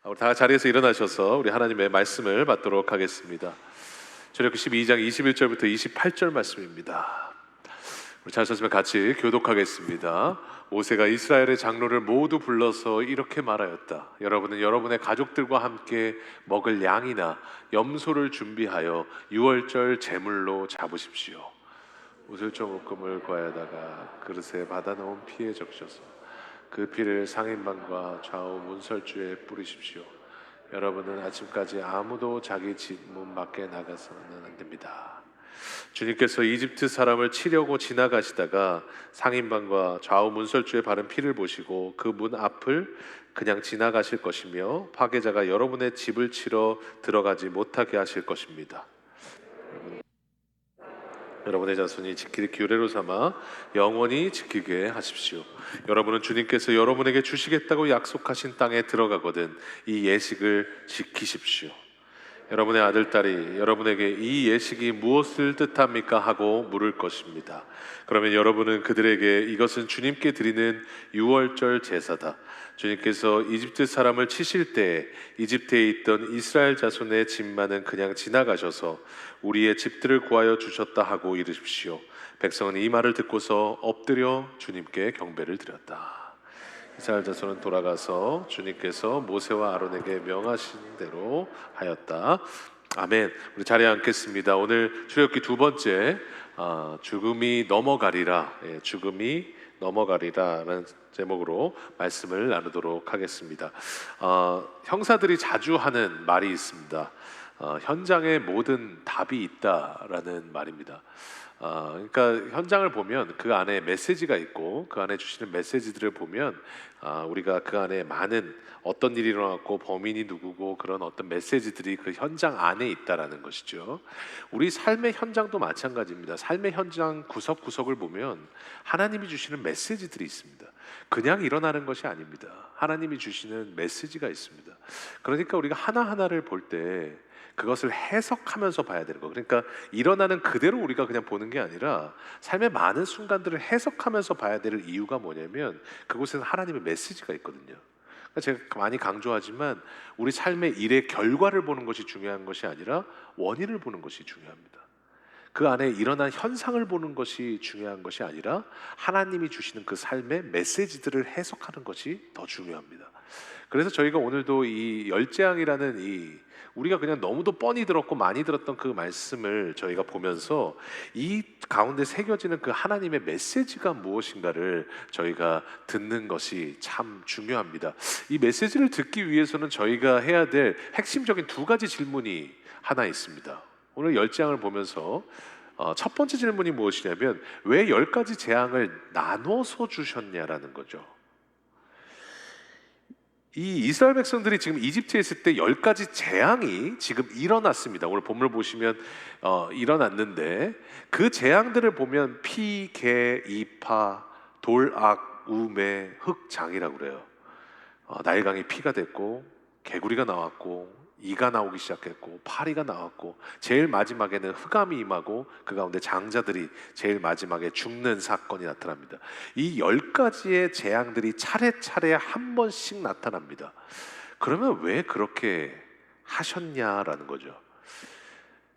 우리 다 자리에서 일어나셔서 우리 하나님의 말씀을 받도록 하겠습니다. 출애굽기 12장 21절부터 28절 말씀입니다. 우리 잘 썼으면 같이 교독하겠습니다. 모세가 이스라엘의 장로를 모두 불러서 이렇게 말하였다. 여러분은 여러분의 가족들과 함께 먹을 양이나 염소를 준비하여 유월절 제물로 잡으십시오. 우슬조 묶음을 구하여다가 그릇에 받아놓은 피에 적셔서 그 피를 상인방과 좌우 문설주에 뿌리십시오. 여러분은 아침까지 아무도 자기 집 문 밖에 나가서는 안 됩니다. 주님께서 이집트 사람을 치려고 지나가시다가 상인방과 좌우 문설주에 바른 피를 보시고 그 문 앞을 그냥 지나가실 것이며 파괴자가 여러분의 집을 치러 들어가지 못하게 하실 것입니다. 여러분의 자손이 지킬 규례로 삼아 영원히 지키게 하십시오. 여러분은 주님께서 여러분에게 주시겠다고 약속하신 땅에 들어가거든 이 예식을 지키십시오. 여러분의 아들, 딸이 여러분에게 이 예식이 무엇을 뜻합니까? 하고 물을 것입니다. 그러면 여러분은 그들에게 이것은 주님께 드리는 유월절 제사다. 주님께서 이집트 사람을 치실 때 이집트에 있던 이스라엘 자손의 집만은 그냥 지나가셔서 우리의 집들을 구하여 주셨다 하고 이르십시오. 백성은 이 말을 듣고서 엎드려 주님께 경배를 드렸다. 이스라엘 자손은 돌아가서 주님께서 모세와 아론에게 명하신 대로 하였다. 아멘. 우리 자리에 앉겠습니다. 오늘 출애굽기 두 번째 죽음이 넘어가리라, 죽음이 넘어가리라라는 제목으로 말씀을 나누도록 하겠습니다. 형사들이 자주 하는 말이 있습니다. 현장에 모든 답이 있다라는 말입니다. 그러니까 현장을 보면 그 안에 메시지가 있고 그 안에 주시는 메시지들을 보면 우리가 그 안에 많은 어떤 일이 일어났고 범인이 누구고 그런 어떤 메시지들이 그 현장 안에 있다라는 것이죠. 우리 삶의 현장도 마찬가지입니다. 삶의 현장 구석구석을 보면 하나님이 주시는 메시지들이 있습니다. 그냥 일어나는 것이 아닙니다. 하나님이 주시는 메시지가 있습니다. 그러니까 우리가 하나하나를 볼 때 그것을 해석하면서 봐야 되는 거. 그러니까 일어나는 그대로 우리가 그냥 보는 게 아니라 삶의 많은 순간들을 해석하면서 봐야 될 이유가 뭐냐면 그곳에는 하나님의 메시지가 있거든요. 그러니까 제가 많이 강조하지만 우리 삶의 일의 결과를 보는 것이 중요한 것이 아니라 원인을 보는 것이 중요합니다. 그 안에 일어난 현상을 보는 것이 중요한 것이 아니라 하나님이 주시는 그 삶의 메시지들을 해석하는 것이 더 중요합니다. 그래서 저희가 오늘도 이 열재앙이라는 우리가 그냥 너무도 뻔히 들었고 많이 들었던 그 말씀을 저희가 보면서 이 가운데 새겨지는 그 하나님의 메시지가 무엇인가를 저희가 듣는 것이 참 중요합니다. 이 메시지를 듣기 위해서는 저희가 해야 될 핵심적인 두 가지 질문이 하나 있습니다. 오늘 열재앙을 보면서 첫 번째 질문이 무엇이냐면 왜 10가지 재앙을 나눠서 주셨냐라는 거죠. 이 이스라엘 백성들이 지금 이집트에 있을 때 10가지 재앙이 지금 일어났습니다. 오늘 본문을 보시면 일어났는데 그 재앙들을 보면 피, 개, 이파, 돌악, 우매, 흑장이라고 그래요. 나일강이 피가 됐고 개구리가 나왔고 이가 나오기 시작했고 파리가 나왔고 제일 마지막에는 흑암이 임하고 그 가운데 장자들이 제일 마지막에 죽는 사건이 나타납니다. 이 10가지의 재앙들이 차례차례 한 번씩 나타납니다. 그러면 왜 그렇게 하셨냐라는 거죠.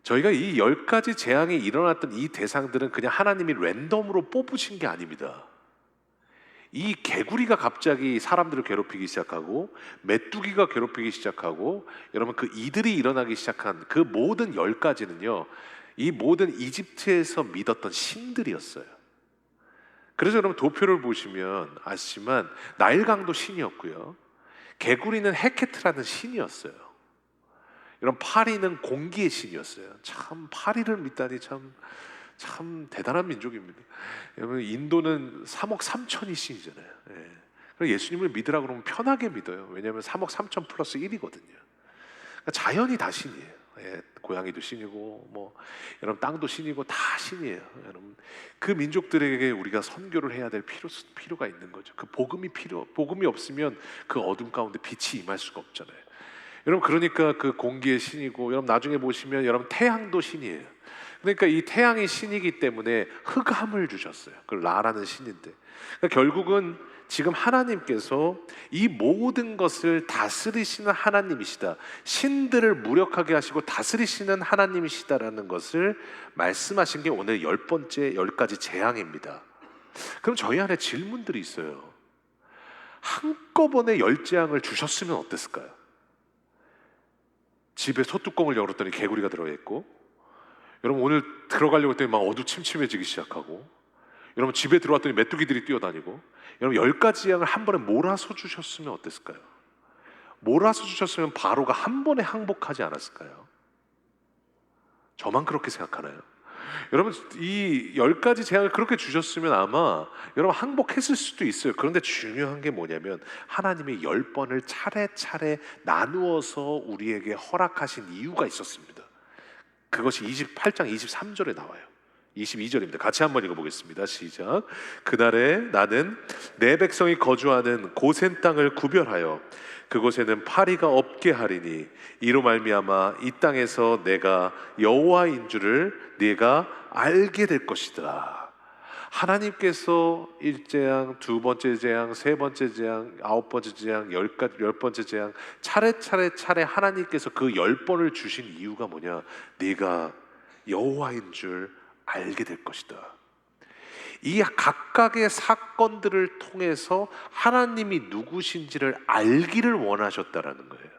저희가 이 10가지 재앙이 일어났던 이 대상들은 그냥 하나님이 랜덤으로 뽑으신 게 아닙니다. 이 개구리가 갑자기 사람들을 괴롭히기 시작하고 메뚜기가 괴롭히기 시작하고 여러분 그 이들이 일어나기 시작한 그 모든 10가지는요 이 모든 이집트에서 믿었던 신들이었어요. 그래서 여러분 도표를 보시면 아시지만 나일강도 신이었고요, 개구리는 헤케트라는 신이었어요. 여러분 파리는 공기의 신이었어요. 참 파리를 믿다니 참 대단한 민족입니다. 여러분 인도는 3억 3천이 신이잖아요. 예수님을 믿으라 그러면 편하게 믿어요. 왜냐하면 3억 3천 플러스 1이거든요. 그러니까 자연이 다 신이에요. 고양이도 신이고 여러분 땅도 신이고 다 신이에요. 여러분 그 민족들에게 우리가 선교를 해야 될 필요가 있는 거죠. 그 복음이 없으면 그 어둠 가운데 빛이 임할 수가 없잖아요. 여러분 그러니까 그 공기의 신이고 여러분 나중에 보시면 여러분 태양도 신이에요. 그러니까 이 태양이 신이기 때문에 흑암을 주셨어요. 그 라라는 신인데 그러니까 결국은 지금 하나님께서 이 모든 것을 다스리시는 하나님이시다, 신들을 무력하게 하시고 다스리시는 하나님이시다라는 것을 말씀하신 게 오늘 10번째 10가지 재앙입니다. 그럼 저희 안에 질문들이 있어요. 한꺼번에 10재앙을 주셨으면 어땠을까요? 집에 소뚜껑을 열었더니 개구리가 들어있고, 여러분 오늘 들어가려고 했더니 막 어두침침해지기 시작하고, 여러분 집에 들어왔더니 메뚜기들이 뛰어다니고, 여러분 10가지 재앙을 한 번에 몰아서 주셨으면 어땠을까요? 몰아서 주셨으면 바로가 한 번에 항복하지 않았을까요? 저만 그렇게 생각하나요? 여러분 이 10가지 재앙을 그렇게 주셨으면 아마 여러분 항복했을 수도 있어요. 그런데 중요한 게 뭐냐면 하나님이 10번을 차례차례 나누어서 우리에게 허락하신 이유가 있었습니다. 그것이 28장 23절에 나와요. 22절입니다. 같이 한번 읽어보겠습니다. 시작. 그날에 나는 내 백성이 거주하는 고센 땅을 구별하여 그곳에는 파리가 없게 하리니 이로 말미암아 이 땅에서 내가 여호와인 줄을 네가 알게 될 것이다. 하나님께서 1재앙, 2번째 재앙, 3번째 재앙, 9번째 재앙, 10번째 재앙 차례 하나님께서 그 10번을 주신 이유가 뭐냐? 네가 여호와인 줄 알게 될 것이다. 이 각각의 사건들을 통해서 하나님이 누구신지를 알기를 원하셨다라는 거예요.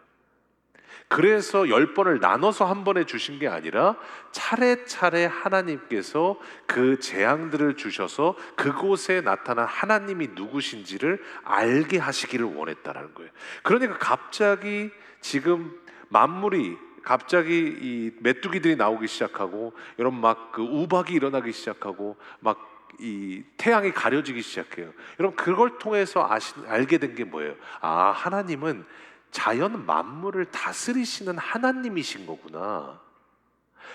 그래서 10번을 나눠서 한 번에 주신 게 아니라 차례차례 하나님께서 그 재앙들을 주셔서 그곳에 나타난 하나님이 누구신지를 알게 하시기를 원했다라는 거예요. 그러니까 갑자기 지금 만물이 갑자기 이 메뚜기들이 나오기 시작하고, 여러분 막 그 우박이 일어나기 시작하고, 막 이 태양이 가려지기 시작해요. 여러분 그걸 통해서 알게 된 게 뭐예요? 아, 하나님은 자연 만물을 다스리시는 하나님이신 거구나.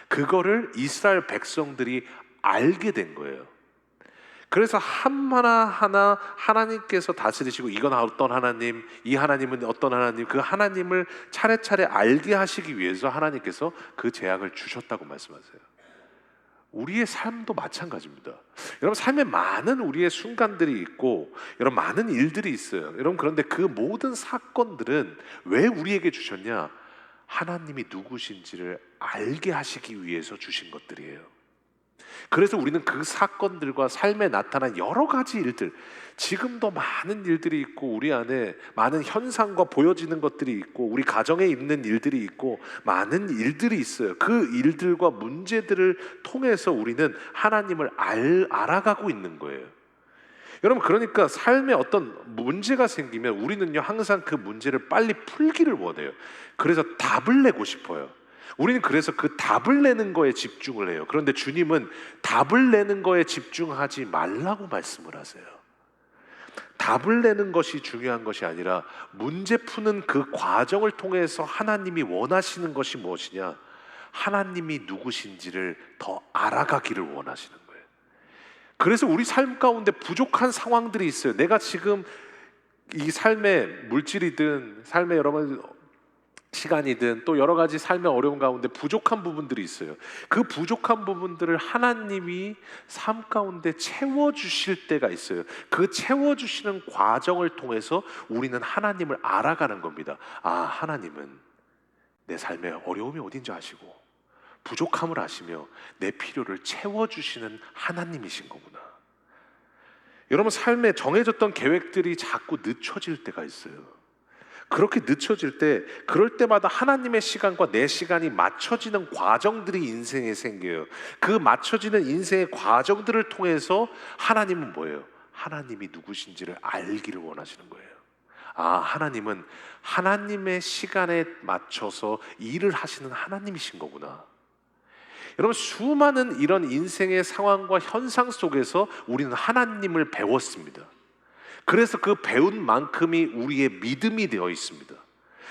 그거를 이스라엘 백성들이 알게 된 거예요. 그래서 하나하나 하나님께서 다스리시고, 이건 어떤 하나님, 이 하나님은 어떤 하나님, 그 하나님을 차례차례 알게 하시기 위해서 하나님께서 그 재앙을 주셨다고 말씀하세요. 우리의 삶도 마찬가지입니다. 여러분 삶에 많은 우리의 순간들이 있고, 여러분 많은 일들이 있어요. 여러분 그런데 그 모든 사건들은 왜 우리에게 주셨냐? 하나님이 누구신지를 알게 하시기 위해서 주신 것들이에요. 그래서 우리는 그 사건들과 삶에 나타난 여러 가지 일들, 지금도 많은 일들이 있고, 우리 안에 많은 현상과 보여지는 것들이 있고, 우리 가정에 있는 일들이 있고, 많은 일들이 있어요. 그 일들과 문제들을 통해서 우리는 하나님을 알아가고 있는 거예요. 여러분 그러니까 삶에 어떤 문제가 생기면 우리는요 항상 그 문제를 빨리 풀기를 원해요. 그래서 답을 내고 싶어요. 우리는 그래서 그 답을 내는 거에 집중을 해요. 그런데 주님은 답을 내는 거에 집중하지 말라고 말씀을 하세요. 답을 내는 것이 중요한 것이 아니라 문제 푸는 그 과정을 통해서 하나님이 원하시는 것이 무엇이냐? 하나님이 누구신지를 더 알아가기를 원하시는 거예요. 그래서 우리 삶 가운데 부족한 상황들이 있어요. 내가 지금 이 삶의 물질이든 삶의 여러분 시간이든 또 여러 가지 삶의 어려운 가운데 부족한 부분들이 있어요. 그 부족한 부분들을 하나님이 삶 가운데 채워주실 때가 있어요. 그 채워주시는 과정을 통해서 우리는 하나님을 알아가는 겁니다. 아, 하나님은 내 삶의 어려움이 어딘지 아시고 부족함을 아시며 내 필요를 채워주시는 하나님이신 거구나. 여러분 삶에 정해졌던 계획들이 자꾸 늦춰질 때가 있어요. 그렇게 늦춰질 때, 그럴 때마다 하나님의 시간과 내 시간이 맞춰지는 과정들이 인생에 생겨요. 그 맞춰지는 인생의 과정들을 통해서 하나님은 뭐예요? 하나님이 누구신지를 알기를 원하시는 거예요. 아, 하나님은 하나님의 시간에 맞춰서 일을 하시는 하나님이신 거구나. 여러분 수많은 이런 인생의 상황과 현상 속에서 우리는 하나님을 배웠습니다. 그래서 그 배운 만큼이 우리의 믿음이 되어 있습니다.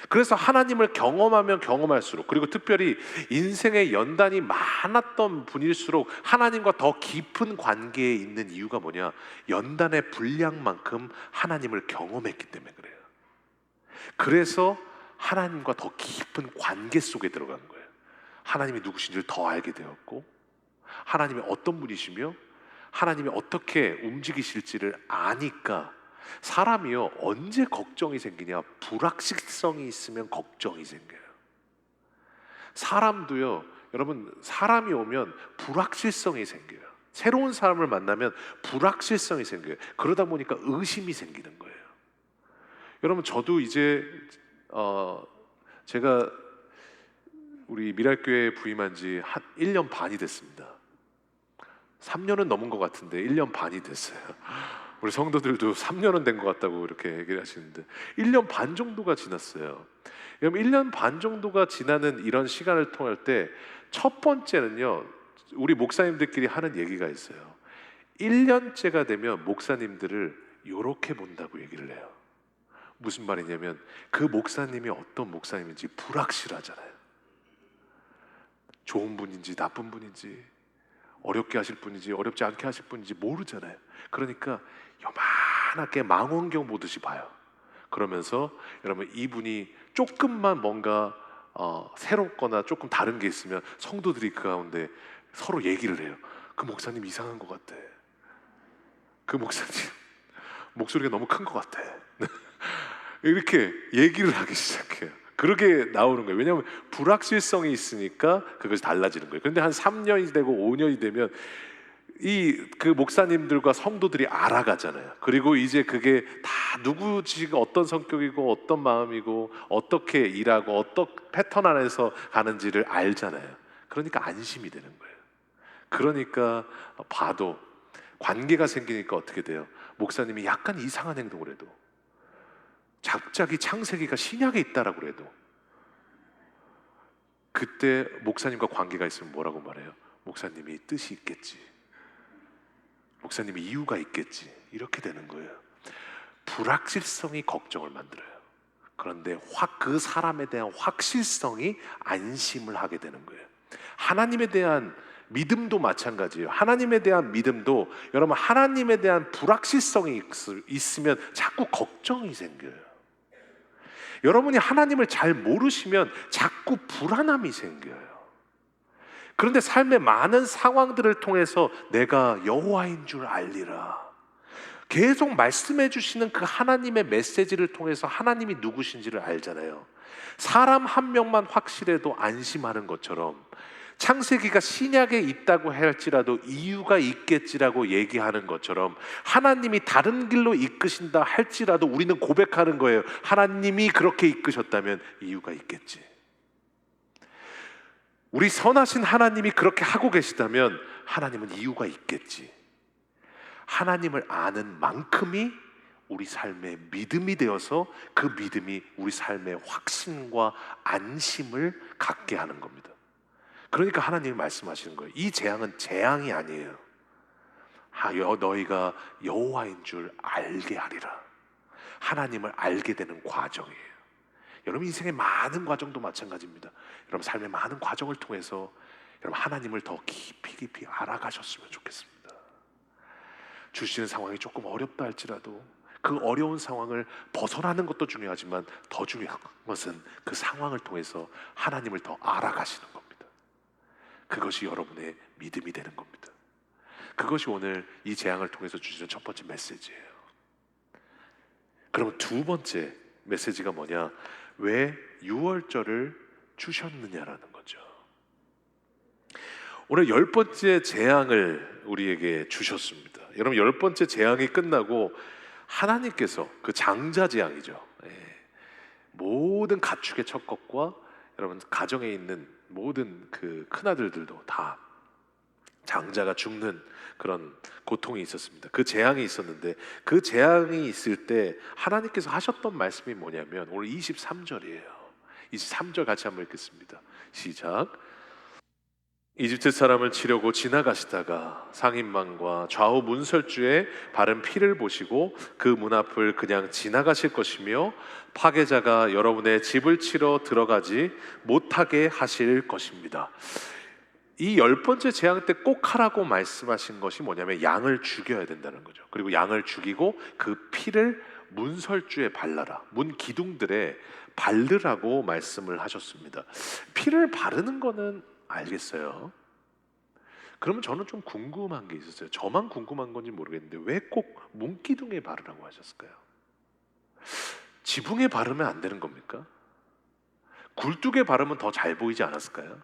그래서 하나님을 경험하면 경험할수록, 그리고 특별히 인생의 연단이 많았던 분일수록 하나님과 더 깊은 관계에 있는 이유가 뭐냐? 연단의 분량만큼 하나님을 경험했기 때문에 그래요. 그래서 하나님과 더 깊은 관계 속에 들어간 거예요. 하나님이 누구신지를 더 알게 되었고, 하나님이 어떤 분이시며 하나님이 어떻게 움직이실지를 아니까 사람이요, 언제 걱정이 생기냐? 불확실성이 있으면 걱정이 생겨요. 사람도요, 여러분, 사람이 오면 불확실성이 생겨요. 새로운 사람을 만나면 불확실성이 생겨요. 그러다 보니까 의심이 생기는 거예요. 여러분, 저도 이제 제가 우리 미랄교회에 부임한 지 한 1년 반이 됐습니다. 3년은 넘은 것 같은데 1년 반이 됐어요. 우리 성도들도 3년은 된 것 같다고 이렇게 얘기를 하시는데 1년 반 정도가 지났어요. 여러분, 1년 반 정도가 지나는 이런 시간을 통할 때 첫 번째는요, 우리 목사님들끼리 하는 얘기가 있어요. 1년째가 되면 목사님들을 이렇게 본다고 얘기를 해요. 무슨 말이냐면 그 목사님이 어떤 목사님인지 불확실하잖아요. 좋은 분인지 나쁜 분인지, 어렵게 하실 분인지 어렵지 않게 하실 분인지 모르잖아요. 그러니까 요만하게 망원경 보듯이 봐요. 그러면서 여러분, 이분이 조금만 뭔가 새롭거나 조금 다른 게 있으면 성도들이 그 가운데 서로 얘기를 해요. 그 목사님 이상한 것 같아. 그 목사님 목소리가 너무 큰 것 같아. 이렇게 얘기를 하기 시작해요. 그렇게 나오는 거예요. 왜냐하면 불확실성이 있으니까 그것이 달라지는 거예요. 그런데 한 3년이 되고 5년이 되면 그 목사님들과 성도들이 알아가잖아요. 그리고 이제 그게 다 누구지, 어떤 성격이고 어떤 마음이고 어떻게 일하고 어떤 패턴 안에서 가는지를 알잖아요. 그러니까 안심이 되는 거예요. 그러니까 봐도 관계가 생기니까 어떻게 돼요? 목사님이 약간 이상한 행동을 해도, 갑자기 창세기가 신약에 있다라고 해도 그때 목사님과 관계가 있으면 뭐라고 말해요? 목사님이 뜻이 있겠지, 목사님이 이유가 있겠지, 이렇게 되는 거예요. 불확실성이 걱정을 만들어요. 그런데 그 사람에 대한 확실성이 안심을 하게 되는 거예요. 하나님에 대한 믿음도 마찬가지예요. 하나님에 대한 믿음도 여러분, 하나님에 대한 불확실성이 있으면 자꾸 걱정이 생겨요. 여러분이 하나님을 잘 모르시면 자꾸 불안함이 생겨요. 그런데 삶의 많은 상황들을 통해서 내가 여호와인 줄 알리라, 계속 말씀해 주시는 그 하나님의 메시지를 통해서 하나님이 누구신지를 알잖아요. 사람 한 명만 확실해도 안심하는 것처럼 창세기가 신약에 있다고 할지라도 이유가 있겠지라고 얘기하는 것처럼 하나님이 다른 길로 이끄신다 할지라도 우리는 고백하는 거예요. 하나님이 그렇게 이끄셨다면 이유가 있겠지. 우리 선하신 하나님이 그렇게 하고 계시다면 하나님은 이유가 있겠지. 하나님을 아는 만큼이 우리 삶의 믿음이 되어서 그 믿음이 우리 삶의 확신과 안심을 갖게 하는 겁니다. 그러니까 하나님이 말씀하시는 거예요. 이 재앙은 재앙이 아니에요. 너희가 여호와인 줄 알게 하리라. 하나님을 알게 되는 과정이에요. 여러분, 인생의 많은 과정도 마찬가지입니다. 여러분, 삶의 많은 과정을 통해서 여러분, 하나님을 더 깊이 알아가셨으면 좋겠습니다. 주시는 상황이 조금 어렵다 할지라도 그 어려운 상황을 벗어나는 것도 중요하지만 더 중요한 것은 그 상황을 통해서 하나님을 더 알아가시는 겁니다. 그것이 여러분의 믿음이 되는 겁니다. 그것이 오늘 이 재앙을 통해서 주시는 첫 번째 메시지예요. 그럼 두 번째 메시지가 뭐냐? 왜 유월절을 주셨느냐라는 거죠. 오늘 10번째 재앙을 우리에게 주셨습니다. 여러분, 10번째 재앙이 끝나고 하나님께서 그 장자 재앙이죠. 모든 가축의 첫 것과 여러분 가정에 있는 모든 그 큰아들들도 다 장자가 죽는 그런 고통이 있었습니다. 그 재앙이 있었는데 그 재앙이 있을 때 하나님께서 하셨던 말씀이 뭐냐면 오늘 23절이에요. 23절 같이 한번 읽겠습니다. 시작. 이집트 사람을 치려고 지나가시다가 상인망과 좌우 문설주에 바른 피를 보시고 그 문 앞을 그냥 지나가실 것이며 파괴자가 여러분의 집을 치러 들어가지 못하게 하실 것입니다. 이 10번째 재앙 때 꼭 하라고 말씀하신 것이 뭐냐면 양을 죽여야 된다는 거죠. 그리고 양을 죽이고 그 피를 문설주에 발라라, 문 기둥들에 바르라고 말씀을 하셨습니다. 피를 바르는 거는 알겠어요. 그러면 저는 좀 궁금한 게 있었어요. 저만 궁금한 건지 모르겠는데 왜 꼭 문기둥에 바르라고 하셨을까요? 지붕에 바르면 안 되는 겁니까? 굴뚝에 바르면 더 잘 보이지 않았을까요?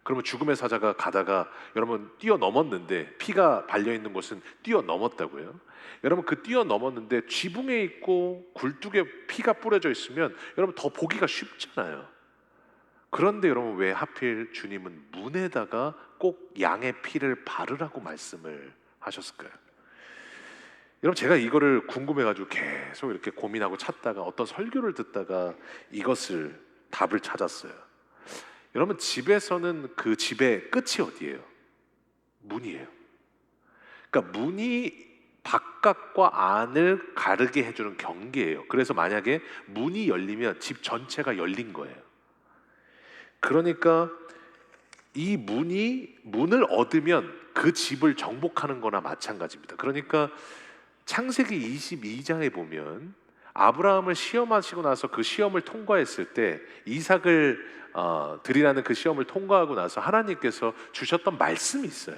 그러면 죽음의 사자가 가다가 여러분 뛰어넘었는데 피가 발려있는 곳은 뛰어넘었다고요. 여러분 그 뛰어넘었는데 지붕에 있고 굴뚝에 피가 뿌려져 있으면 여러분 더 보기가 쉽잖아요. 그런데 여러분 왜 하필 주님은 문에다가 꼭 양의 피를 바르라고 말씀을 하셨을까요? 여러분 제가 이거를 궁금해가지고 계속 이렇게 고민하고 찾다가 어떤 설교를 듣다가 이것을 답을 찾았어요. 여러분 집에서는 그 집의 끝이 어디예요? 문이에요. 그러니까 문이 바깥과 안을 가르게 해주는 경계예요. 그래서 만약에 문이 열리면 집 전체가 열린 거예요. 그러니까 이 문을 얻으면 그 집을 정복하는 거나 마찬가지입니다. 그러니까 창세기 22장에 보면 아브라함을 시험하시고 나서 그 시험을 통과했을 때 이삭을 드리라는 그 시험을 통과하고 나서 하나님께서 주셨던 말씀이 있어요.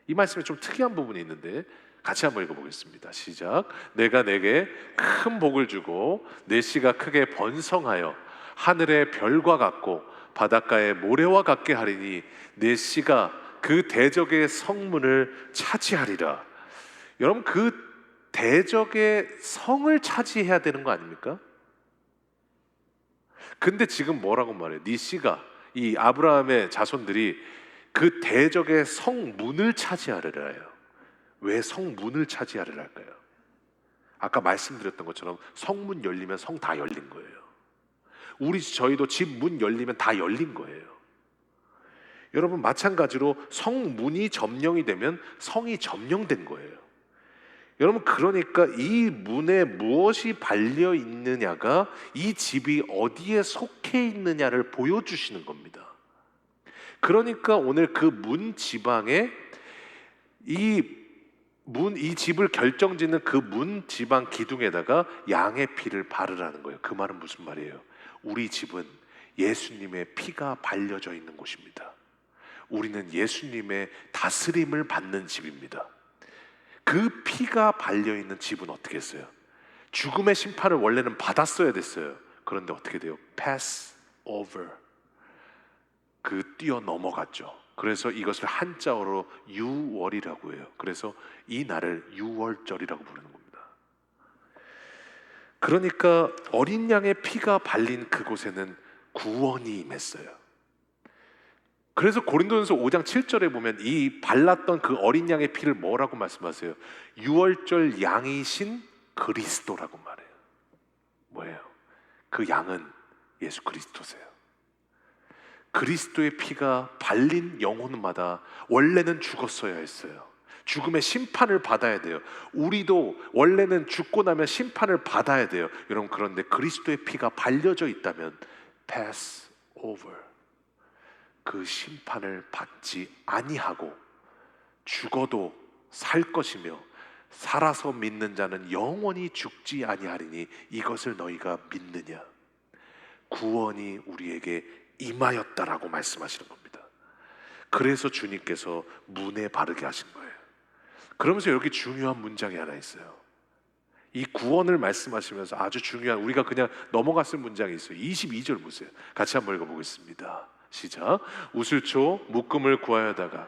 이 말씀에 좀 특이한 부분이 있는데 같이 한번 읽어보겠습니다. 시작. 내가 내게 큰 복을 주고 내 씨가 크게 번성하여 하늘의 별과 같고 바닷가의 모래와 같게 하리니 내 씨가 그 대적의 성문을 차지하리라. 여러분 그 대적의 성을 차지해야 되는 거 아닙니까? 근데 지금 뭐라고 말해요? 네 씨가 이 아브라함의 자손들이 그 대적의 성문을 차지하리라요. 왜 성문을 차지하리라 할까요? 아까 말씀드렸던 것처럼 성문 열리면 성 다 열린 거예요. 저희도 집 문 열리면 다 열린 거예요. 여러분 마찬가지로 성문이 점령이 되면 성이 점령된 거예요. 여러분 그러니까 이 문에 무엇이 발려 있느냐가 이 집이 어디에 속해 있느냐를 보여주시는 겁니다. 그러니까 오늘 그 문 지방에 이 집을 결정짓는 그 문 지방 기둥에다가 양의 피를 바르라는 거예요. 그 말은 무슨 말이에요? 우리 집은 예수님의 피가 발려져 있는 곳입니다. 우리는 예수님의 다스림을 받는 집입니다. 그 피가 발려있는 집은 어떻게 했어요? 죽음의 심판을 원래는 받았어야 됐어요. 그런데 어떻게 돼요? pass over. 뛰어넘어갔죠. 그래서 이것을 한자어로 유월이라고 해요. 그래서 이 날을 유월절이라고 부르는 겁니다. 그러니까 어린 양의 피가 발린 그곳에는 구원이 임했어요. 그래서 고린도전서 5장 7절에 보면 이 발랐던 그 어린 양의 피를 뭐라고 말씀하세요? 유월절 양이신 그리스도라고 말해요. 뭐예요? 그 양은 예수 그리스도세요. 그리스도의 피가 발린 영혼마다 원래는 죽었어야 했어요. 죽음의 심판을 받아야 돼요. 우리도 원래는 죽고 나면 심판을 받아야 돼요. 여러분 그런데 그리스도의 피가 발려져 있다면 pass over. 그 심판을 받지 아니하고 죽어도 살 것이며 살아서 믿는 자는 영원히 죽지 아니하리니 이것을 너희가 믿느냐? 구원이 우리에게 임하였다라고 말씀하시는 겁니다. 그래서 주님께서 문에 바르게 하신 거예요. 그러면서 여기 중요한 문장이 하나 있어요. 이 구원을 말씀하시면서 아주 중요한 우리가 그냥 넘어갔을 문장이 있어요. 22절 보세요. 같이 한번 읽어보겠습니다. 시작. 우슬초 묶음을 구하여다가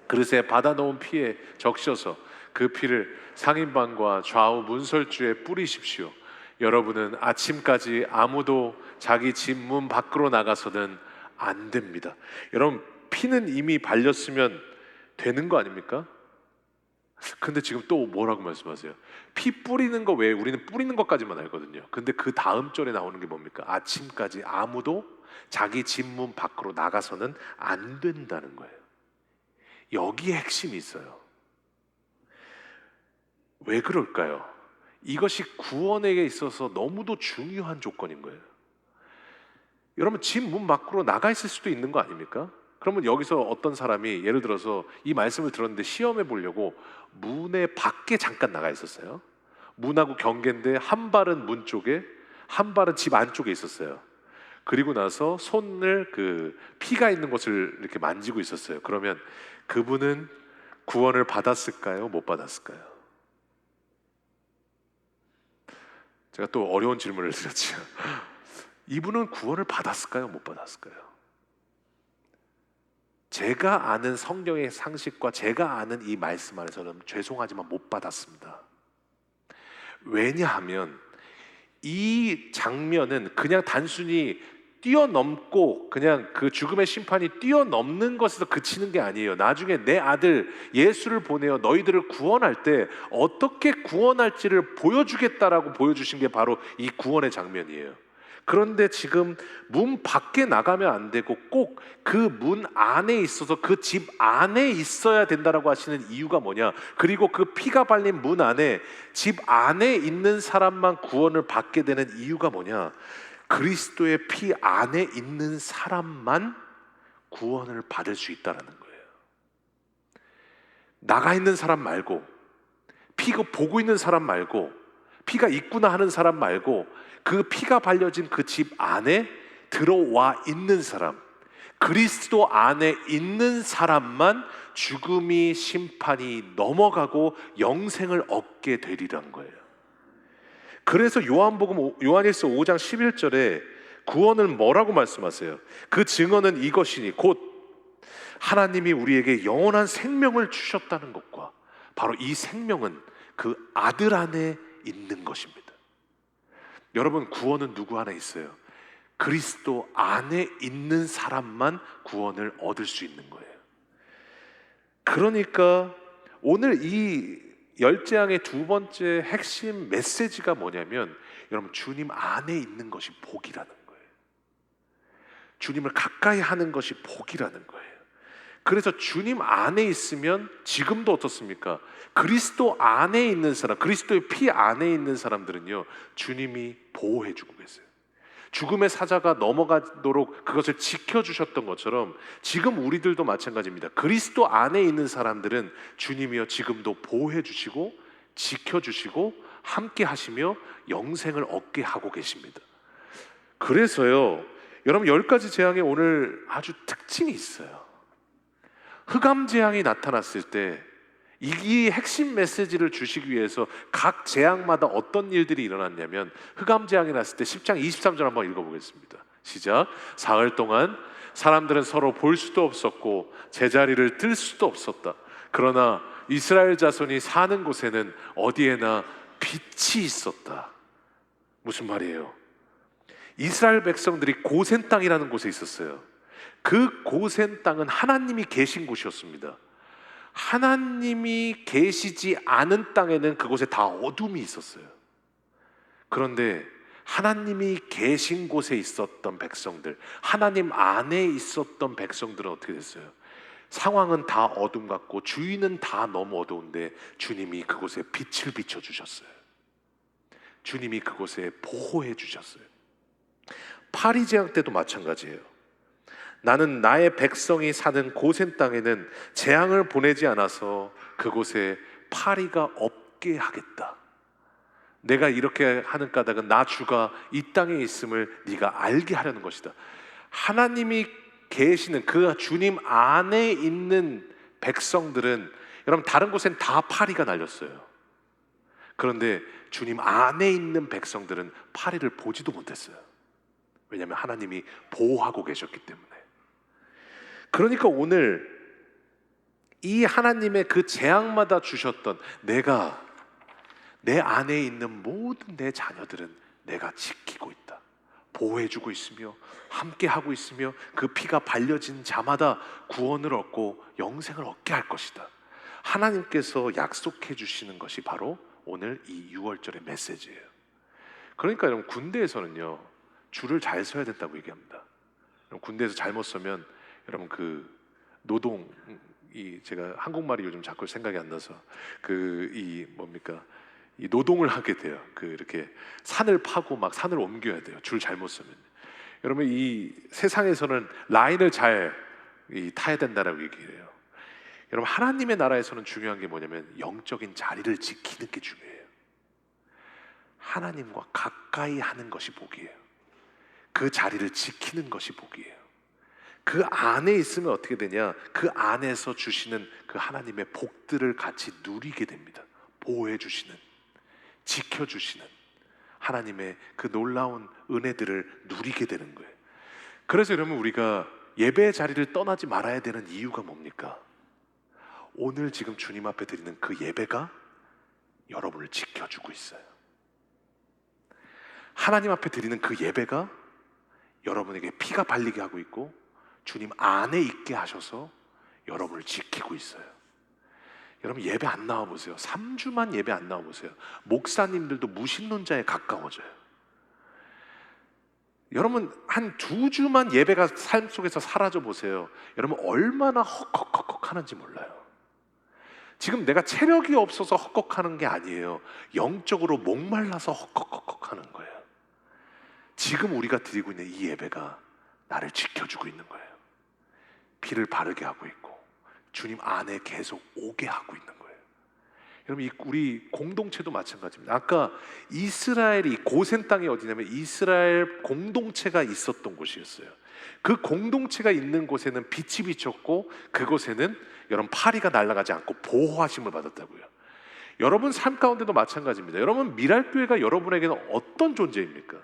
그릇에 받아놓은 피에 적셔서 그 피를 상인방과 좌우 문설주에 뿌리십시오. 여러분은 아침까지 아무도 자기 집 문 밖으로 나가서는 안 됩니다. 여러분 피는 이미 발렸으면 되는 거 아닙니까? 근데 지금 또 뭐라고 말씀하세요? 피 뿌리는 거 외에 우리는 뿌리는 것까지만 알거든요. 근데 그 다음 절에 나오는 게 뭡니까? 아침까지 아무도 자기 집 문 밖으로 나가서는 안 된다는 거예요. 여기에 핵심이 있어요. 왜 그럴까요? 이것이 구원에게 있어서 너무도 중요한 조건인 거예요. 여러분 집 문 밖으로 나가 있을 수도 있는 거 아닙니까? 그러면 여기서 어떤 사람이 예를 들어서 이 말씀을 들었는데 시험해 보려고 문에 밖에 잠깐 나가 있었어요. 문하고 경계인데 한 발은 문 쪽에 한 발은 집 안쪽에 있었어요. 그리고 나서 손을 그 피가 있는 곳을 이렇게 만지고 있었어요. 그러면 그분은 구원을 받았을까요? 못 받았을까요? 제가 또 어려운 질문을 드렸죠. 이분은 구원을 받았을까요? 못 받았을까요? 제가 아는 성경의 상식과 제가 아는 이 말씀 안에서는 죄송하지만 못 받았습니다. 왜냐하면 이 장면은 그냥 단순히 뛰어넘고 그냥 그 죽음의 심판이 뛰어넘는 것에서 그치는 게 아니에요. 나중에 내 아들 예수를 보내어 너희들을 구원할 때 어떻게 구원할지를 보여주겠다라고 보여주신 게 바로 이 구원의 장면이에요. 그런데 지금 문 밖에 나가면 안 되고 꼭 그 문 안에 있어서 그 집 안에 있어야 된다라고 하시는 이유가 뭐냐? 그리고 그 피가 발린 문 안에 집 안에 있는 사람만 구원을 받게 되는 이유가 뭐냐? 그리스도의 피 안에 있는 사람만 구원을 받을 수 있다라는 거예요. 나가 있는 사람 말고, 피가 보고 있는 사람 말고, 피가 있구나 하는 사람 말고, 그 피가 발려진 그 집 안에 들어와 있는 사람, 그리스도 안에 있는 사람만 죽음이 심판이 넘어가고 영생을 얻게 되리란 거예요. 그래서 요한일서 5장 11절에 구원을 뭐라고 말씀하세요? 그 증언은 이것이니 곧 하나님이 우리에게 영원한 생명을 주셨다는 것과 바로 이 생명은 그 아들 안에 있는 것입니다. 여러분, 구원은 누구 안에 있어요? 그리스도 안에 있는 사람만 구원을 얻을 수 있는 거예요. 그러니까 오늘 이 열재앙의 두 번째 핵심 메시지가 뭐냐면, 여러분, 주님 안에 있는 것이 복이라는 거예요. 주님을 가까이 하는 것이 복이라는 거예요. 그래서 주님 안에 있으면 지금도 어떻습니까? 그리스도 안에 있는 사람, 그리스도의 피 안에 있는 사람들은요, 주님이 보호해주고 계세요. 죽음의 사자가 넘어가도록 그것을 지켜주셨던 것처럼 지금 우리들도 마찬가지입니다. 그리스도 안에 있는 사람들은 주님이여 지금도 보호해주시고 지켜주시고 함께 하시며 영생을 얻게 하고 계십니다. 그래서요, 여러분, 10가지 재앙에 오늘 아주 특징이 있어요. 흑암 재앙이 나타났을 때 이 핵심 메시지를 주시기 위해서 각 재앙마다 어떤 일들이 일어났냐면, 흑암 재앙이 났을 때 10장 23절 한번 읽어보겠습니다. 시작. 사흘 동안 사람들은 서로 볼 수도 없었고 제자리를 뜰 수도 없었다. 그러나 이스라엘 자손이 사는 곳에는 어디에나 빛이 있었다. 무슨 말이에요? 이스라엘 백성들이 고센 땅이라는 곳에 있었어요. 그 고센 땅은 하나님이 계신 곳이었습니다. 하나님이 계시지 않은 땅에는 그곳에 다 어둠이 있었어요. 그런데 하나님이 계신 곳에 있었던 백성들, 하나님 안에 있었던 백성들은 어떻게 됐어요? 상황은 다 어둠 같고 주위는 다 너무 어두운데 주님이 그곳에 빛을 비춰주셨어요. 주님이 그곳에 보호해 주셨어요. 파리재앙 때도 마찬가지예요. 나는 나의 백성이 사는 고센 땅에는 재앙을 보내지 않아서 그곳에 파리가 없게 하겠다. 내가 이렇게 하는 까닭은 나 주가 이 땅에 있음을 네가 알게 하려는 것이다. 하나님이 계시는 그 주님 안에 있는 백성들은, 여러분, 다른 곳엔 다 파리가 날렸어요. 그런데 주님 안에 있는 백성들은 파리를 보지도 못했어요. 왜냐하면 하나님이 보호하고 계셨기 때문에. 그러니까 오늘 이 하나님의 그 재앙마다 주셨던, 내가 내 안에 있는 모든 내 자녀들은 내가 지키고 있다, 보호해주고 있으며 함께하고 있으며 그 피가 발려진 자마다 구원을 얻고 영생을 얻게 할 것이다. 하나님께서 약속해 주시는 것이 바로 오늘 이 6월절의 메시지예요. 그러니까 여러분, 군대에서는요, 줄을 잘 서야 된다고 얘기합니다. 군대에서 잘못 서면 여러분, 그 노동이, 제가 한국말이 요즘 자꾸 생각이 안 나서 이 노동을 하게 돼요. 이렇게 산을 파고 막 산을 옮겨야 돼요. 줄 잘못 서면. 여러분, 이 세상에서는 라인을 잘 타야 된다라고 얘기해요. 여러분, 하나님의 나라에서는 중요한 게 뭐냐면 영적인 자리를 지키는 게 중요해요. 하나님과 가까이 하는 것이 복이에요. 그 자리를 지키는 것이 복이에요. 그 안에 있으면 어떻게 되냐? 그 안에서 주시는 그 하나님의 복들을 같이 누리게 됩니다. 보호해 주시는, 지켜 주시는 하나님의 그 놀라운 은혜들을 누리게 되는 거예요. 그래서 여러분, 우리가 예배의 자리를 떠나지 말아야 되는 이유가 뭡니까? 오늘 지금 주님 앞에 드리는 그 예배가 여러분을 지켜주고 있어요. 하나님 앞에 드리는 그 예배가 여러분에게 피가 발리게 하고 있고 주님 안에 있게 하셔서 여러분을 지키고 있어요. 여러분, 예배 안 나와 보세요. 3주만 예배 안 나와 보세요. 목사님들도 무신론자에 가까워져요. 여러분, 한 2주만 예배가 삶 속에서 사라져 보세요. 여러분, 얼마나 헉헉헉헉 하는지 몰라요. 지금 내가 체력이 없어서 헉헉하는 게 아니에요. 영적으로 목말라서 헉헉헉 하는 거예요. 지금 우리가 드리고 있는 이 예배가 나를 지켜주고 있는 거예요. 피를 바르게 하고 있고 주님 안에 계속 오게 하고 있는 거예요. 여러분, 우리 공동체도 마찬가지입니다. 아까 이스라엘이 고센 땅이 어디냐면 이스라엘 공동체가 있었던 곳이었어요. 그 공동체가 있는 곳에는 빛이 비쳤고 그곳에는 여러분 파리가 날아가지 않고 보호하심을 받았다고요. 여러분 삶 가운데도 마찬가지입니다. 여러분, 미랄교회가 여러분에게는 어떤 존재입니까?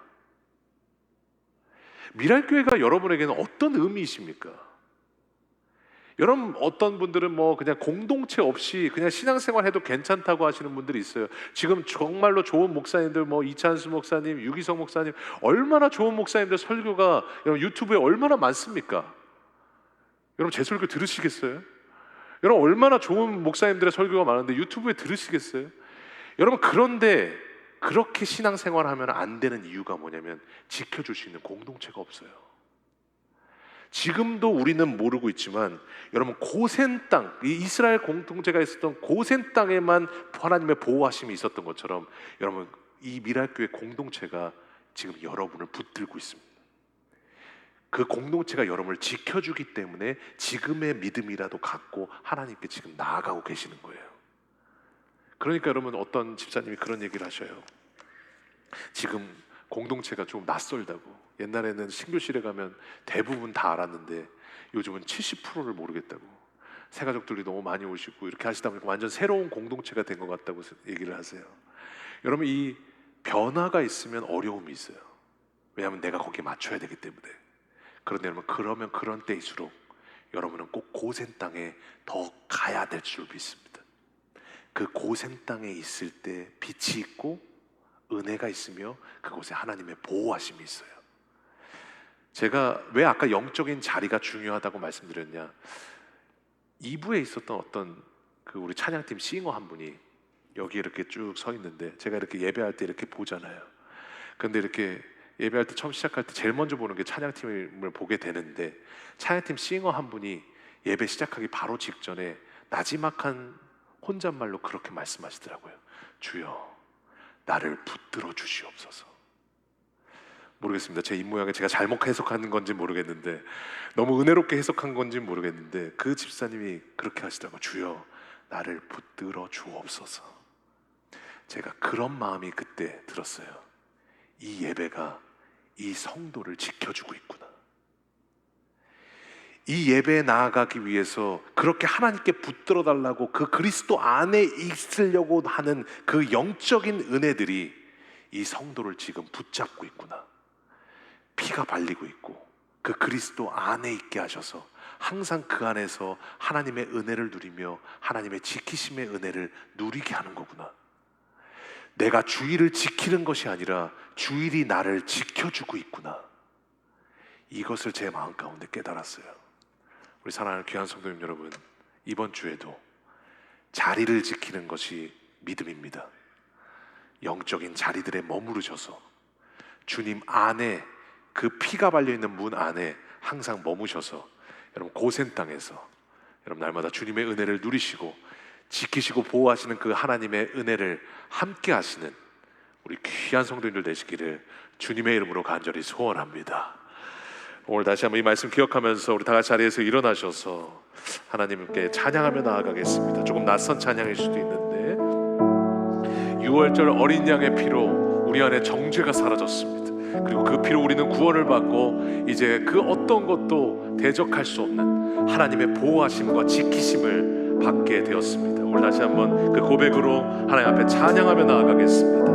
미랄교회가 여러분에게는 어떤 의미이십니까? 여러분, 어떤 분들은 뭐 그냥 공동체 없이 그냥 신앙생활 해도 괜찮다고 하시는 분들이 있어요. 지금 정말로 좋은 목사님들, 뭐 이찬수 목사님, 유기성 목사님, 얼마나 좋은 목사님들 설교가 여러분 유튜브에 얼마나 많습니까? 여러분, 제 설교 들으시겠어요? 여러분, 얼마나 좋은 목사님들의 설교가 많은데 유튜브에 들으시겠어요? 여러분, 그런데 그렇게 신앙생활하면 안 되는 이유가 뭐냐면 지켜줄 수 있는 공동체가 없어요. 지금도 우리는 모르고 있지만 여러분, 고센 땅, 이 이스라엘 공동체가 있었던 고센 땅에만 하나님의 보호하심이 있었던 것처럼 여러분, 이 미랄교회 공동체가 지금 여러분을 붙들고 있습니다. 그 공동체가 여러분을 지켜주기 때문에 지금의 믿음이라도 갖고 하나님께 지금 나아가고 계시는 거예요. 그러니까 여러분, 어떤 집사님이 그런 얘기를 하셔요. 지금 공동체가 좀 낯설다고. 옛날에는 신교실에 가면 대부분 다 알았는데 요즘은 70%를 모르겠다고. 새가족들이 너무 많이 오시고 이렇게 하시다 보니까 완전 새로운 공동체가 된 것 같다고 얘기를 하세요. 여러분, 이 변화가 있으면 어려움이 있어요. 왜냐하면 내가 거기에 맞춰야 되기 때문에. 그런데 여러분, 그러면 그런 때일수록 여러분은 꼭 고센 땅에 더 가야 될 줄 믿습니다. 그 고센 땅에 있을 때 빛이 있고 은혜가 있으며 그곳에 하나님의 보호하심이 있어요. 제가 왜 아까 영적인 자리가 중요하다고 말씀드렸냐? 2부에 있었던 어떤 그 우리 찬양팀 싱어 한 분이 여기 이렇게 쭉 서 있는데 제가 이렇게 예배할 때 이렇게 보잖아요. 근데 이렇게 예배할 때 처음 시작할 때 제일 먼저 보는 게 찬양팀을 보게 되는데 찬양팀 싱어 한 분이 예배 시작하기 바로 직전에 나지막한 혼잣말로 그렇게 말씀하시더라고요. 주여, 나를 붙들어 주시옵소서. 모르겠습니다. 제 입모양을 제가 잘못 해석하는 건지 모르겠는데, 너무 은혜롭게 해석한 건지 모르겠는데 그 집사님이 그렇게 하시더라고요. 주여, 나를 붙들어 주옵소서. 제가 그런 마음이 그때 들었어요. 이 예배가 이 성도를 지켜주고 있구나. 이 예배에 나아가기 위해서 그렇게 하나님께 붙들어 달라고 그 그리스도 안에 있으려고 하는 그 영적인 은혜들이 이 성도를 지금 붙잡고 있구나. 피가 발리고 있고 그 그리스도 안에 있게 하셔서 항상 그 안에서 하나님의 은혜를 누리며 하나님의 지키심의 은혜를 누리게 하는 거구나. 내가 주일을 지키는 것이 아니라 주일이 나를 지켜주고 있구나. 이것을 제 마음 가운데 깨달았어요. 우리 사랑하는 귀한 성도님 여러분, 이번 주에도 자리를 지키는 것이 믿음입니다. 영적인 자리들에 머무르셔서 주님 안에 그 피가 발려있는 문 안에 항상 머무셔서 여러분 고센 땅에서 여러분 날마다 주님의 은혜를 누리시고 지키시고 보호하시는 그 하나님의 은혜를 함께 하시는 우리 귀한 성도님들 되시기를 주님의 이름으로 간절히 소원합니다. 오늘 다시 한번 이 말씀 기억하면서 우리 다 같이 자리에서 일어나셔서 하나님께 찬양하며 나아가겠습니다. 조금 낯선 찬양일 수도 있는데 6월절 어린 양의 피로 우리 안에 정죄가 사라졌습니다. 그리고 그 피로 우리는 구원을 받고 이제 그 어떤 것도 대적할 수 없는 하나님의 보호하심과 지키심을 받게 되었습니다. 오늘 다시 한번 그 고백으로 하나님 앞에 찬양하며 나아가겠습니다.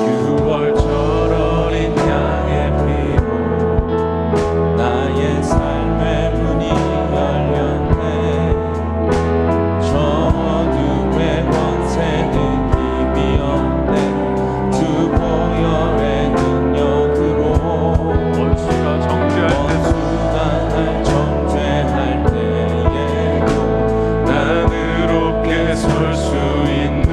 6월절 어린 양의 피로 나의 삶의 문이 열렸네. 저 어둠의 권세는 힘이 없네. 주 보혈의 능력으로 원수가 정죄할 때 원수가 날 정죄할 때에도 난 의롭게 설 수 있네.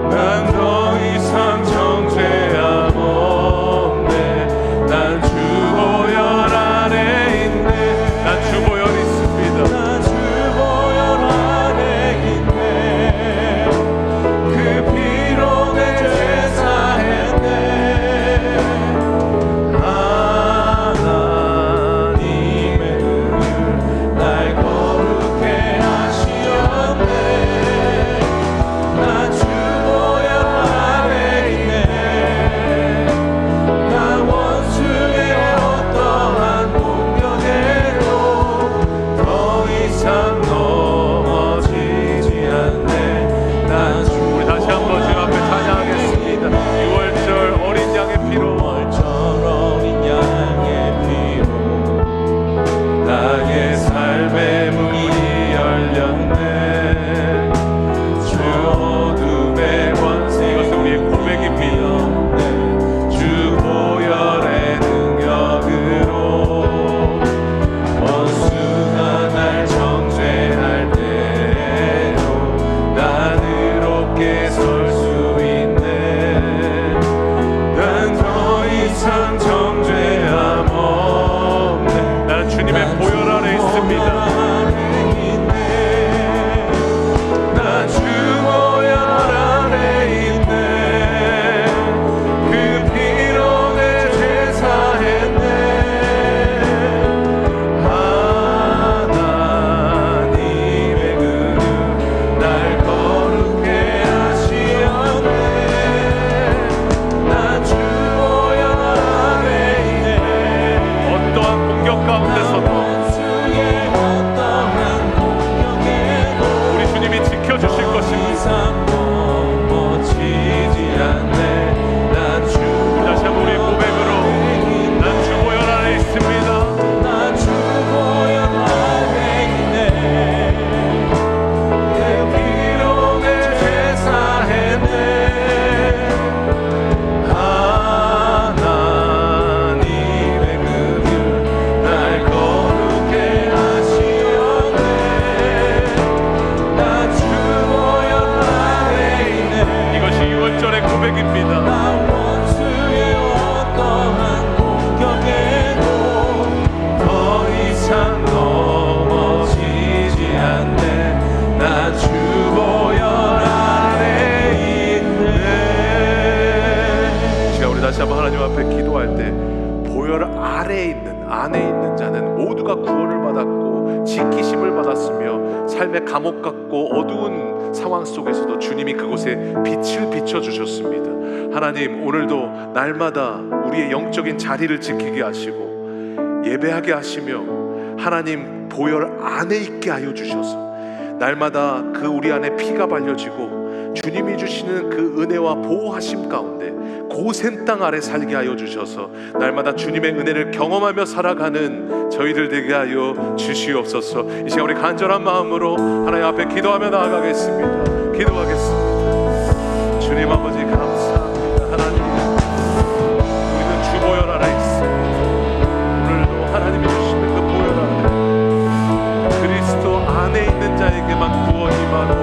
난 더 이상 정죄함 없네. 난 주 보혈 안에 있네. 난 주 보혈 있습니다. 난 주 보혈 안에 있네. 그 피로 내 죄 사했네. 하나님의 은혜를 날 거룩해 하시었네. 난 주 보혈 안에 있네. 난 원수의 어떠한 공격에도 더 이상 넘어지지 않네. 난 주 우리 다시 한번 주 앞에 찬양하겠습니다. 6월절 어린 양의 피로 6월절 어린 양의 피로 나의 삶의 문이 열렸네. 주 어둠의 권세 이것은 우리의 고백입니다. 주 보혈의 능력으로 원수가 날 정죄할 때에도 난 의롭게 설 수 있네. 난 더 이상 정죄함 없네. 나는 주님의 보혈 안에 있습니다. 난 주 보혈 안에 있네. 그 피로 내 죄 사했네. 하나님의 은혜 날 거룩해 하시었네. 난 주 보혈 안에 있네. 어떠한 공격 가운데서도 원수의 어떠한 공격에도 우리 주님이 지켜주실 것입니다. 이상 넘어지지 않네. 난 주 다시 한번 우리의 고백으로 난 주 보혈 안에 있습니다. 난 주 보혈 안에 있네. 내 피로 내 죄 사했네. 하나님의 은혜 날 거룩해 하시었네. 난 주 보혈 안에 있네. 이것이 6월절의 고백입니다. 난 원수의 어떠한 공격에도 더 이상 넘어지지 않네. 난 주 보혈 안에 있네. 제가 우리 다시 한번 하나님 앞에 기도할 때 보혈 안에 있는 자는 모두가 구원을 받았고 지키심을 받았으며 삶의 감옥 같고 어두운 상황 속에서도 주님이 그곳에 빛을 비춰주셨습니다. 하나님, 오늘도 날마다 우리의 영적인 자리를 지키게 하시고 예배하게 하시며 하나님 보혈 안에 있게 하여 주셔서 날마다 그 우리 안에 피가 발려지고 주님이 주시는 그 은혜와 보호하심 가운데 고센 땅 아래 살게 하여 주셔서 날마다 주님의 은혜를 경험하며 살아가는 저희들 되게 하여 주시옵소서. 이 시간 우리 간절한 마음으로 하나님 앞에 기도하며 나아가겠습니다. 기도하겠습니다. 주님 아버지 감사합니다. 하나님, 우리는 주 보혈 안에 있습니다. 오늘도 하나님이 주시는 그 보혈 안에 그리스도 안에 있는 자에게만 구원이 임하고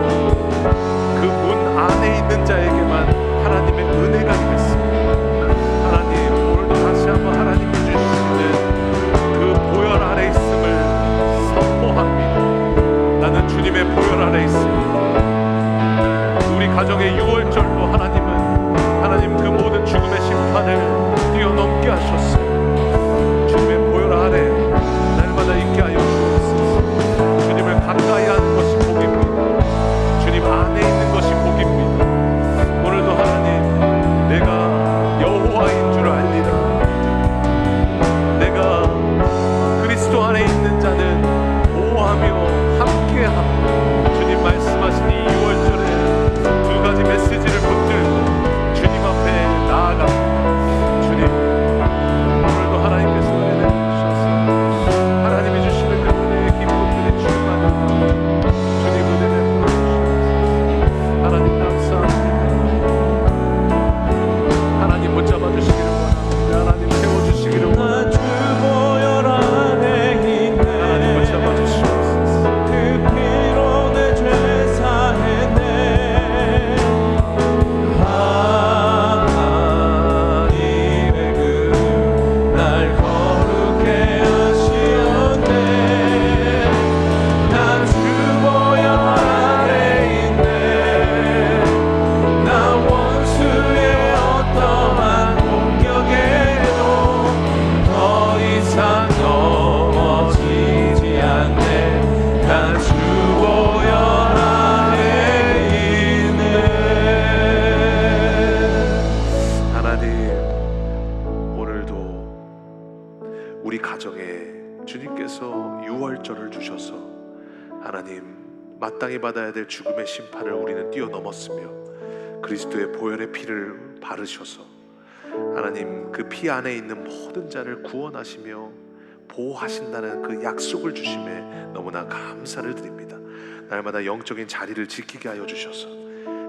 그 문 안에 있는 자에게만 하나님의 은혜가 임했습니다. 하나님, 오늘도 다시 한번 하나님이 주시는 그 보혈 안에 있음을 선포합니다. 나는 주님의 보혈 안에 있습니다. 우리 가정의 6월절도 하나님은 우리 가정에 주님께서 유월절을 주셔서 하나님 마땅히 받아야 될 죽음의 심판을 우리는 뛰어넘었으며 그리스도의 보혈의 피를 바르셔서 하나님 그 피 안에 있는 모든 자를 구원하시며 보호하신다는 그 약속을 주심에 너무나 감사를 드립니다. 날마다 영적인 자리를 지키게 하여 주셔서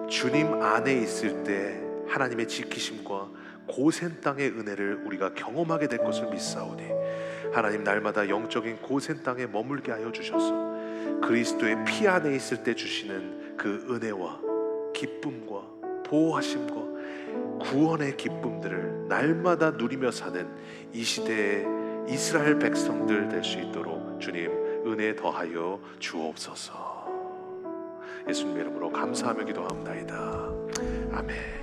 주님 안에 있을 때 하나님의 지키심과 고센 땅의 은혜를 우리가 경험하게 될 것을 믿사오니 하나님 날마다 영적인 고센 땅에 머물게 하여 주셔서 그리스도의 피 안에 있을 때 주시는 그 은혜와 기쁨과 보호하심과 구원의 기쁨들을 날마다 누리며 사는 이 시대의 이스라엘 백성들 될 수 있도록 주님 은혜 더하여 주옵소서. 예수님 이름으로 감사하며 기도합나이다. 아멘.